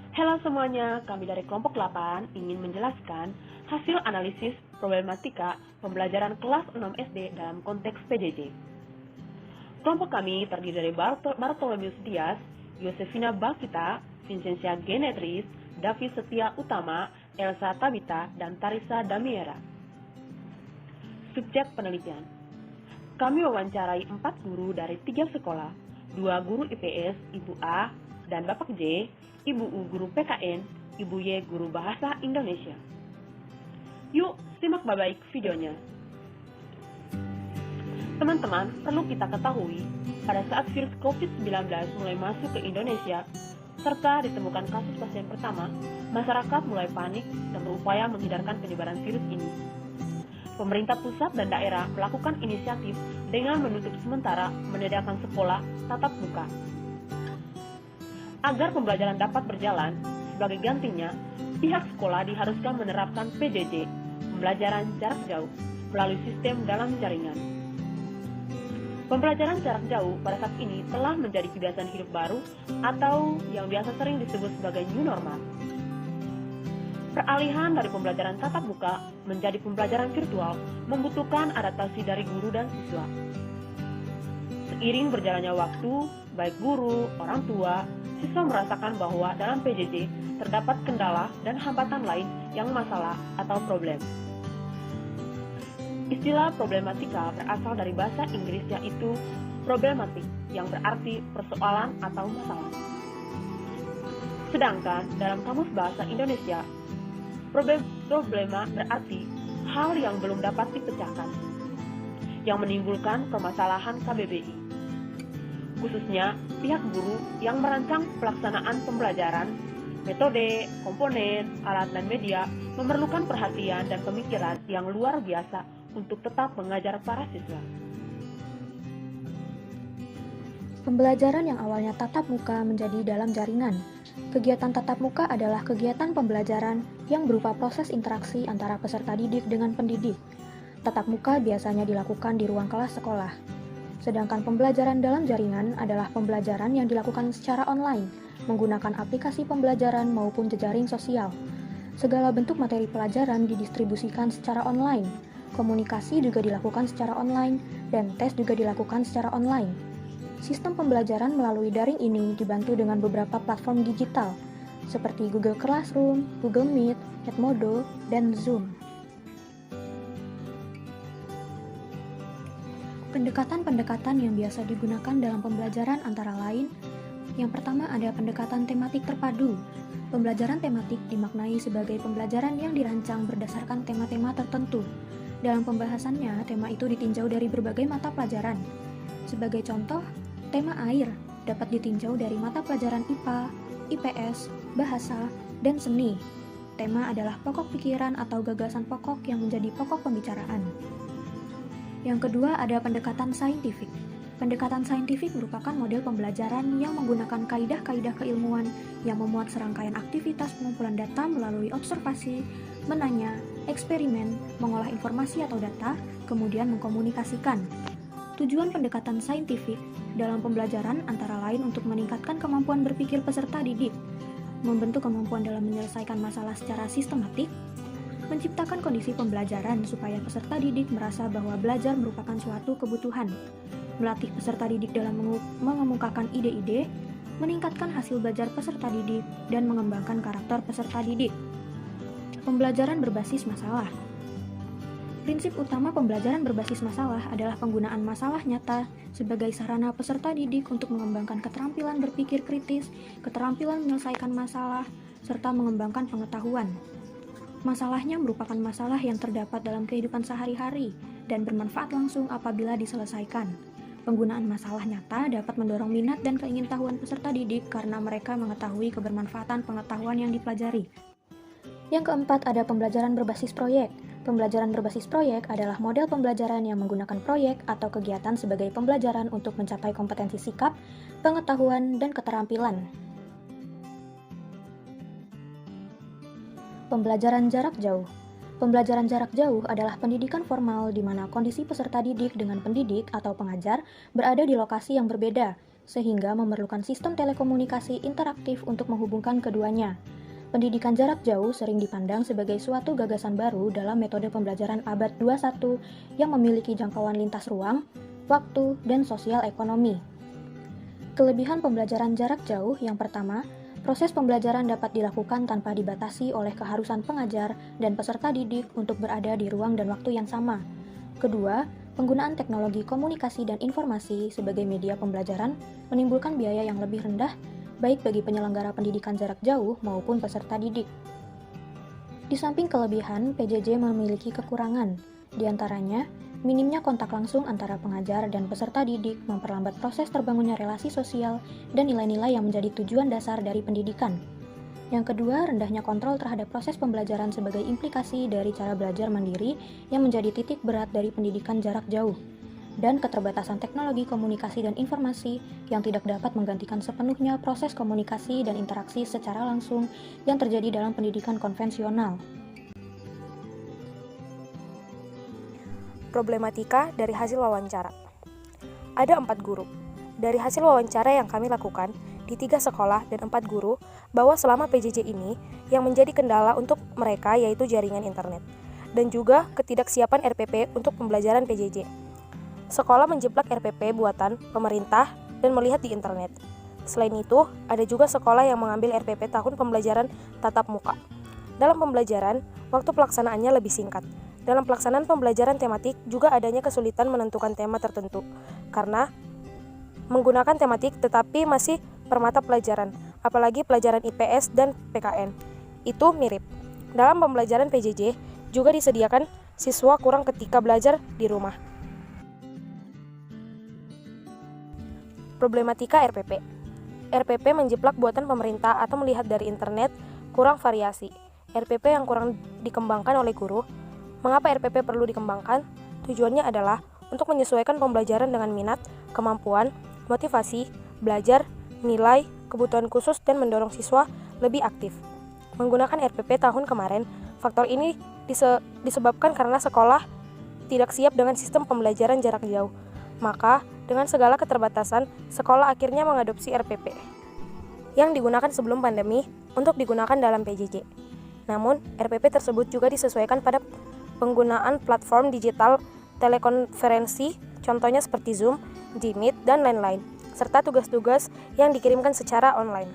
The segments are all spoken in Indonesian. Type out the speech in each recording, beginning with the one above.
Halo semuanya, kami dari kelompok 8 ingin menjelaskan hasil analisis problematika pembelajaran kelas 6 SD dalam konteks PJJ. Kelompok kami terdiri dari Bartolomeus Dias, Yosefina Bakita, Vincentia Genetris, David Setia Utama, Elsa Tabita, dan Tarisa Damiera. Subjek penelitian. Kami wawancarai 4 guru dari 3 sekolah, 2 guru IPS, Ibu A, dan Bapak J, Ibu U guru PKN, Ibu Y guru Bahasa Indonesia. Yuk, simak baik videonya. Teman-teman, perlu kita ketahui, pada saat virus COVID-19 mulai masuk ke Indonesia, serta ditemukan kasus pasien pertama, masyarakat mulai panik dan berupaya menghindarkan penyebaran virus ini. Pemerintah pusat dan daerah melakukan inisiatif dengan menutup sementara menediakan sekolah tatap muka. Agar pembelajaran dapat berjalan, sebagai gantinya, pihak sekolah diharuskan menerapkan PJJ, pembelajaran jarak jauh, melalui sistem dalam jaringan. Pembelajaran jarak jauh pada saat ini telah menjadi kebiasaan hidup baru atau yang biasa sering disebut sebagai new normal. Peralihan dari pembelajaran tatap muka menjadi pembelajaran virtual membutuhkan adaptasi dari guru dan siswa. Seiring berjalannya waktu, baik guru, orang tua, siswa merasakan bahwa dalam PJJ terdapat kendala dan hambatan lain yang masalah atau problem. Istilah problematika berasal dari bahasa Inggris yaitu problematic yang berarti persoalan atau masalah. Sedangkan dalam kamus bahasa Indonesia, problema berarti hal yang belum dapat dipecahkan, yang menimbulkan permasalahan KBBI. Khususnya pihak guru yang merancang pelaksanaan pembelajaran, metode, komponen, alat, dan media memerlukan perhatian dan pemikiran yang luar biasa untuk tetap mengajar para siswa. Pembelajaran yang awalnya tatap muka menjadi dalam jaringan. Kegiatan tatap muka adalah kegiatan pembelajaran yang berupa proses interaksi antara peserta didik dengan pendidik. Tatap muka biasanya dilakukan di ruang kelas sekolah. Sedangkan pembelajaran dalam jaringan adalah pembelajaran yang dilakukan secara online, menggunakan aplikasi pembelajaran maupun jejaring sosial. Segala bentuk materi pelajaran didistribusikan secara online. Komunikasi juga dilakukan secara online, dan tes juga dilakukan secara online. Sistem pembelajaran melalui daring ini dibantu dengan beberapa platform digital, seperti Google Classroom, Google Meet, Edmodo, dan Zoom. Pendekatan-pendekatan yang biasa digunakan dalam pembelajaran antara lain, yang pertama ada pendekatan tematik terpadu. Pembelajaran tematik dimaknai sebagai pembelajaran yang dirancang berdasarkan tema-tema tertentu. Dalam pembahasannya, tema itu ditinjau dari berbagai mata pelajaran. Sebagai contoh, tema air dapat ditinjau dari mata pelajaran IPA, IPS, bahasa, dan seni. Tema adalah pokok pikiran atau gagasan pokok yang menjadi pokok pembicaraan. Yang kedua ada pendekatan saintifik. Pendekatan saintifik merupakan model pembelajaran yang menggunakan kaidah-kaidah keilmuan yang memuat serangkaian aktivitas pengumpulan data melalui observasi, menanya, eksperimen, mengolah informasi atau data, kemudian mengkomunikasikan. Tujuan pendekatan saintifik dalam pembelajaran antara lain untuk meningkatkan kemampuan berpikir peserta didik, membentuk kemampuan dalam menyelesaikan masalah secara sistematik, menciptakan kondisi pembelajaran supaya peserta didik merasa bahwa belajar merupakan suatu kebutuhan, melatih peserta didik dalam mengemukakan ide-ide, meningkatkan hasil belajar peserta didik, dan mengembangkan karakter peserta didik. Pembelajaran berbasis masalah. Prinsip utama pembelajaran berbasis masalah adalah penggunaan masalah nyata sebagai sarana peserta didik untuk mengembangkan keterampilan berpikir kritis, keterampilan menyelesaikan masalah, serta mengembangkan pengetahuan. Masalahnya merupakan masalah yang terdapat dalam kehidupan sehari-hari dan bermanfaat langsung apabila diselesaikan. Penggunaan masalah nyata dapat mendorong minat dan keingintahuan peserta didik karena mereka mengetahui kebermanfaatan pengetahuan yang dipelajari. Yang keempat ada pembelajaran berbasis proyek. Pembelajaran berbasis proyek adalah model pembelajaran yang menggunakan proyek atau kegiatan sebagai pembelajaran untuk mencapai kompetensi sikap, pengetahuan, dan keterampilan. Pembelajaran jarak jauh. Pembelajaran jarak jauh adalah pendidikan formal di mana kondisi peserta didik dengan pendidik atau pengajar berada di lokasi yang berbeda, sehingga memerlukan sistem telekomunikasi interaktif untuk menghubungkan keduanya. Pendidikan jarak jauh sering dipandang sebagai suatu gagasan baru dalam metode pembelajaran abad 21 yang memiliki jangkauan lintas ruang, waktu, dan sosial ekonomi. Kelebihan pembelajaran jarak jauh yang pertama, proses pembelajaran dapat dilakukan tanpa dibatasi oleh keharusan pengajar dan peserta didik untuk berada di ruang dan waktu yang sama. Kedua, penggunaan teknologi komunikasi dan informasi sebagai media pembelajaran menimbulkan biaya yang lebih rendah, baik bagi penyelenggara pendidikan jarak jauh maupun peserta didik. Di samping kelebihan, PJJ memiliki kekurangan, di antaranya minimnya kontak langsung antara pengajar dan peserta didik memperlambat proses terbangunnya relasi sosial dan nilai-nilai yang menjadi tujuan dasar dari pendidikan. Yang kedua, rendahnya kontrol terhadap proses pembelajaran sebagai implikasi dari cara belajar mandiri yang menjadi titik berat dari pendidikan jarak jauh, dan keterbatasan teknologi komunikasi dan informasi yang tidak dapat menggantikan sepenuhnya proses komunikasi dan interaksi secara langsung yang terjadi dalam pendidikan konvensional. Problematika dari hasil wawancara. Ada 4 guru. Dari hasil wawancara yang kami lakukan di 3 sekolah dan 4 guru, bahwa selama PJJ ini yang menjadi kendala untuk mereka yaitu jaringan internet, dan juga ketidaksiapan RPP untuk pembelajaran PJJ. Sekolah menjiplak RPP buatan pemerintah dan melihat di internet. Selain itu, ada juga sekolah yang mengambil RPP tahun pembelajaran tatap muka. Dalam pembelajaran, waktu pelaksanaannya lebih singkat. Dalam pelaksanaan pembelajaran tematik juga adanya kesulitan menentukan tema tertentu, karena menggunakan tematik tetapi masih per mata pelajaran, apalagi pelajaran IPS dan PKN. Itu mirip. Dalam pembelajaran PJJ juga disediakan siswa kurang ketika belajar di rumah. Problematika RPP. RPP menjiplak buatan pemerintah atau melihat dari internet kurang variasi. RPP yang kurang dikembangkan oleh guru. Mengapa RPP perlu dikembangkan? Tujuannya adalah untuk menyesuaikan pembelajaran dengan minat, kemampuan, motivasi, belajar, nilai, kebutuhan khusus, dan mendorong siswa lebih aktif. Menggunakan RPP tahun kemarin, faktor ini disebabkan karena sekolah tidak siap dengan sistem pembelajaran jarak jauh. Maka, dengan segala keterbatasan, sekolah akhirnya mengadopsi RPP yang digunakan sebelum pandemi untuk digunakan dalam PJJ. Namun, RPP tersebut juga disesuaikan pada penggunaan platform digital telekonferensi, contohnya seperti Zoom, Gmeet, dan lain-lain, serta tugas-tugas yang dikirimkan secara online.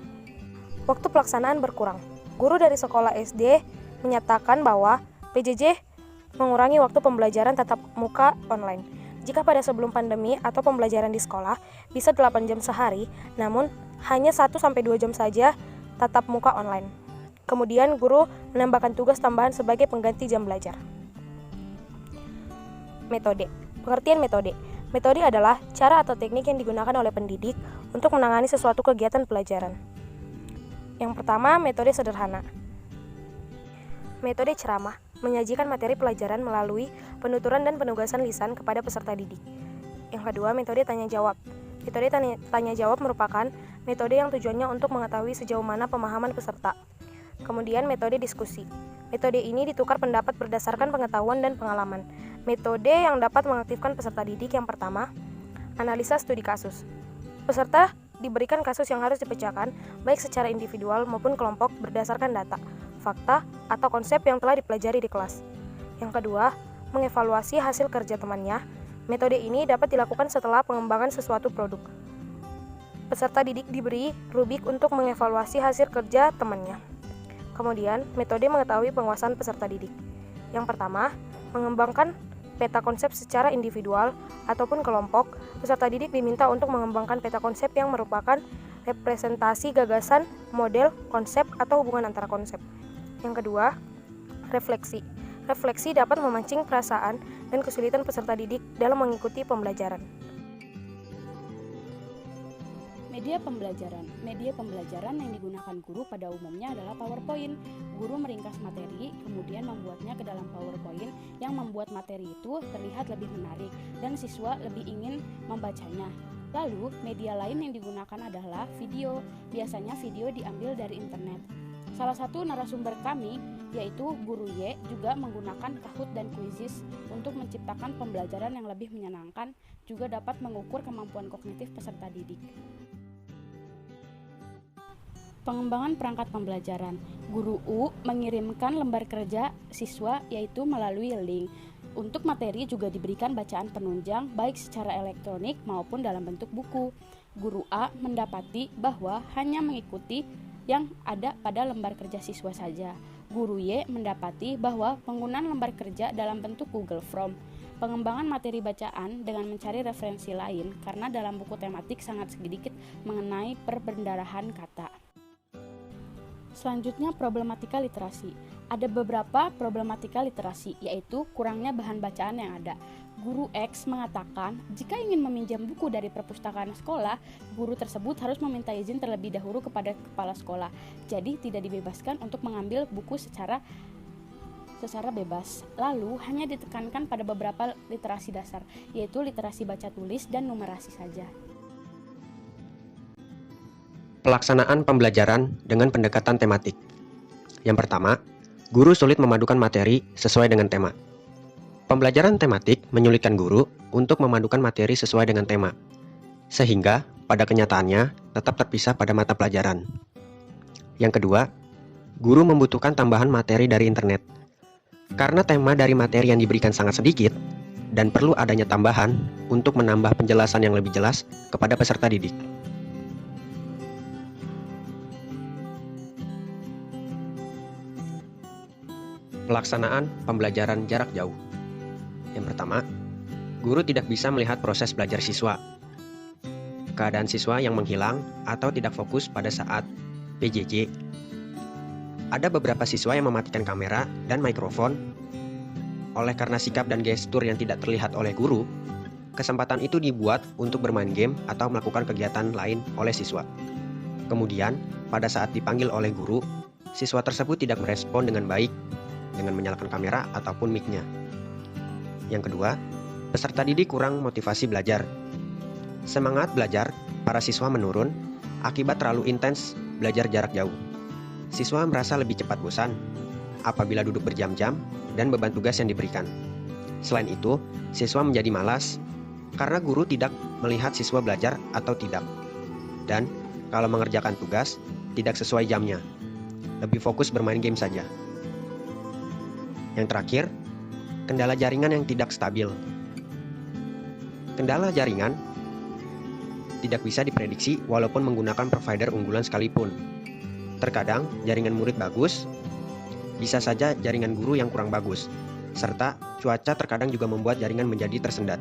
Waktu pelaksanaan berkurang. Guru dari sekolah SD menyatakan bahwa PJJ mengurangi waktu pembelajaran tatap muka online. Jika pada sebelum pandemi atau pembelajaran di sekolah bisa 8 jam sehari, namun hanya 1-2 jam saja tatap muka online. Kemudian guru menambahkan tugas tambahan sebagai pengganti jam belajar. Metode. Pengertian metode. Metode adalah cara atau teknik yang digunakan oleh pendidik untuk menangani sesuatu kegiatan pelajaran. Yang pertama, metode sederhana. Metode ceramah, menyajikan materi pelajaran melalui penuturan dan penugasan lisan kepada peserta didik. Yang kedua, metode tanya jawab. Metode tanya jawab merupakan metode yang tujuannya untuk mengetahui sejauh mana pemahaman peserta. Kemudian metode diskusi. Metode ini ditukar pendapat berdasarkan pengetahuan dan pengalaman. Metode yang dapat mengaktifkan peserta didik yang pertama, analisa studi kasus. Peserta diberikan kasus yang harus dipecahkan baik secara individual maupun kelompok berdasarkan data, fakta, atau konsep yang telah dipelajari di kelas. Yang kedua, mengevaluasi hasil kerja temannya. Metode ini dapat dilakukan setelah pengembangan sesuatu produk. Peserta didik diberi rubik untuk mengevaluasi hasil kerja temannya. Kemudian, metode mengetahui penguasaan peserta didik. Yang pertama, mengembangkan peta konsep secara individual ataupun kelompok. Peserta didik diminta untuk mengembangkan peta konsep yang merupakan representasi gagasan, model, konsep, atau hubungan antara konsep. Yang kedua, refleksi. Refleksi dapat memancing perasaan dan kesulitan peserta didik dalam mengikuti pembelajaran. Media pembelajaran. Media pembelajaran yang digunakan guru pada umumnya adalah PowerPoint. Guru meringkas materi, kemudian membuatnya ke dalam PowerPoint yang membuat materi itu terlihat lebih menarik dan siswa lebih ingin membacanya. Lalu, media lain yang digunakan adalah video. Biasanya video diambil dari internet. Salah satu narasumber kami, yaitu Guru Y, juga menggunakan Kahoot dan Quizizz untuk menciptakan pembelajaran yang lebih menyenangkan, juga dapat mengukur kemampuan kognitif peserta didik. Pengembangan perangkat pembelajaran. Guru U mengirimkan lembar kerja siswa yaitu melalui link. Untuk materi juga diberikan bacaan penunjang baik secara elektronik maupun dalam bentuk buku. Guru A mendapati bahwa hanya mengikuti yang ada pada lembar kerja siswa saja. Guru Y mendapati bahwa penggunaan lembar kerja dalam bentuk Google Form. Pengembangan materi bacaan dengan mencari referensi lain karena dalam buku tematik sangat sedikit mengenai perbendarahan kata. Selanjutnya, problematika literasi. Ada beberapa problematika literasi, yaitu kurangnya bahan bacaan yang ada. Guru X mengatakan, jika ingin meminjam buku dari perpustakaan sekolah, guru tersebut harus meminta izin terlebih dahulu kepada kepala sekolah. Jadi, tidak dibebaskan untuk mengambil buku secara bebas. Lalu, hanya ditekankan pada beberapa literasi dasar, yaitu literasi baca tulis dan numerasi saja. Pelaksanaan pembelajaran dengan pendekatan tematik. Yang pertama, guru sulit memadukan materi sesuai dengan tema. Pembelajaran tematik menyulitkan guru untuk memadukan materi sesuai dengan tema, sehingga pada kenyataannya tetap terpisah pada mata pelajaran. Yang kedua, guru membutuhkan tambahan materi dari internet. Karena tema dari materi yang diberikan sangat sedikit, dan perlu adanya tambahan untuk menambah penjelasan yang lebih jelas kepada peserta didik. Pelaksanaan pembelajaran jarak jauh. Yang pertama, guru tidak bisa melihat proses belajar siswa. Keadaan siswa yang menghilang atau tidak fokus pada saat PJJ. Ada beberapa siswa yang mematikan kamera dan mikrofon. Oleh karena sikap dan gestur yang tidak terlihat oleh guru, kesempatan itu dibuat untuk bermain game atau melakukan kegiatan lain oleh siswa. Kemudian, pada saat dipanggil oleh guru, siswa tersebut tidak merespon dengan baik dengan menyalakan kamera ataupun mic-nya. Yang kedua, peserta didik kurang motivasi belajar. Semangat belajar para siswa menurun akibat terlalu intens belajar jarak jauh. Siswa merasa lebih cepat bosan apabila duduk berjam-jam dan beban tugas yang diberikan. Selain itu, siswa menjadi malas karena guru tidak melihat siswa belajar atau tidak. Dan kalau mengerjakan tugas, tidak sesuai jamnya. Lebih fokus bermain game saja. Yang terakhir, kendala jaringan yang tidak stabil. Kendala jaringan tidak bisa diprediksi walaupun menggunakan provider unggulan sekalipun. Terkadang jaringan murid bagus, bisa saja jaringan guru yang kurang bagus, serta cuaca terkadang juga membuat jaringan menjadi tersendat.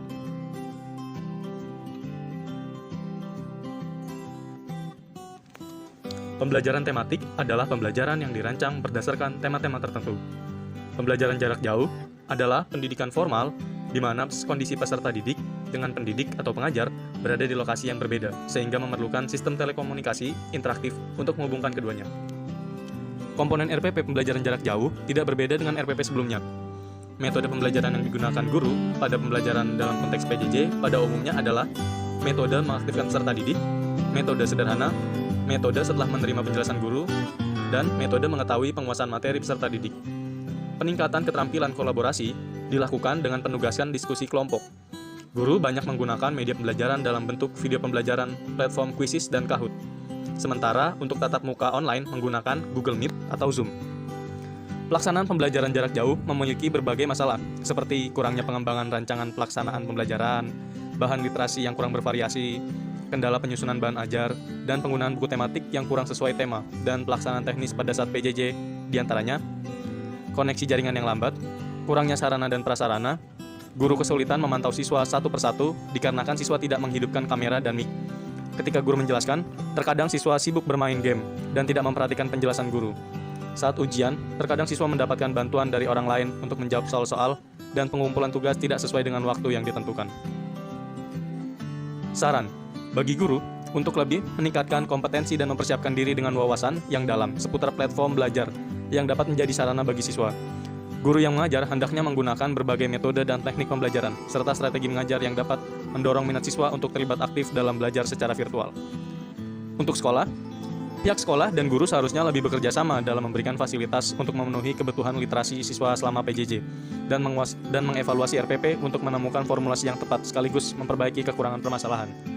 Pembelajaran tematik adalah pembelajaran yang dirancang berdasarkan tema-tema tertentu. Pembelajaran jarak jauh adalah pendidikan formal di mana kondisi peserta didik dengan pendidik atau pengajar berada di lokasi yang berbeda, sehingga memerlukan sistem telekomunikasi interaktif untuk menghubungkan keduanya. Komponen RPP pembelajaran jarak jauh tidak berbeda dengan RPP sebelumnya. Metode pembelajaran yang digunakan guru pada pembelajaran dalam konteks PJJ pada umumnya adalah metode mengaktifkan peserta didik, metode sederhana, metode setelah menerima penjelasan guru, dan metode mengetahui penguasaan materi peserta didik. Peningkatan keterampilan kolaborasi dilakukan dengan penugasan diskusi kelompok. Guru banyak menggunakan media pembelajaran dalam bentuk video pembelajaran platform Quizizz dan Kahoot. Sementara untuk tatap muka online menggunakan Google Meet atau Zoom. Pelaksanaan pembelajaran jarak jauh memiliki berbagai masalah, seperti kurangnya pengembangan rancangan pelaksanaan pembelajaran, bahan literasi yang kurang bervariasi, kendala penyusunan bahan ajar, dan penggunaan buku tematik yang kurang sesuai tema, dan pelaksanaan teknis pada saat PJJ, diantaranya koneksi jaringan yang lambat, kurangnya sarana dan prasarana, guru kesulitan memantau siswa satu persatu dikarenakan siswa tidak menghidupkan kamera dan mic. Ketika guru menjelaskan, terkadang siswa sibuk bermain game dan tidak memperhatikan penjelasan guru. Saat ujian, terkadang siswa mendapatkan bantuan dari orang lain untuk menjawab soal-soal dan pengumpulan tugas tidak sesuai dengan waktu yang ditentukan. Saran, bagi guru, untuk lebih meningkatkan kompetensi dan mempersiapkan diri dengan wawasan yang dalam seputar platform belajar yang dapat menjadi sarana bagi siswa. Guru yang mengajar hendaknya menggunakan berbagai metode dan teknik pembelajaran, serta strategi mengajar yang dapat mendorong minat siswa untuk terlibat aktif dalam belajar secara virtual. Untuk sekolah, Pihak sekolah dan guru seharusnya lebih bekerja sama dalam memberikan fasilitas untuk memenuhi kebutuhan literasi siswa selama PJJ dan mengevaluasi RPP untuk menemukan formulasi yang tepat sekaligus memperbaiki kekurangan permasalahan.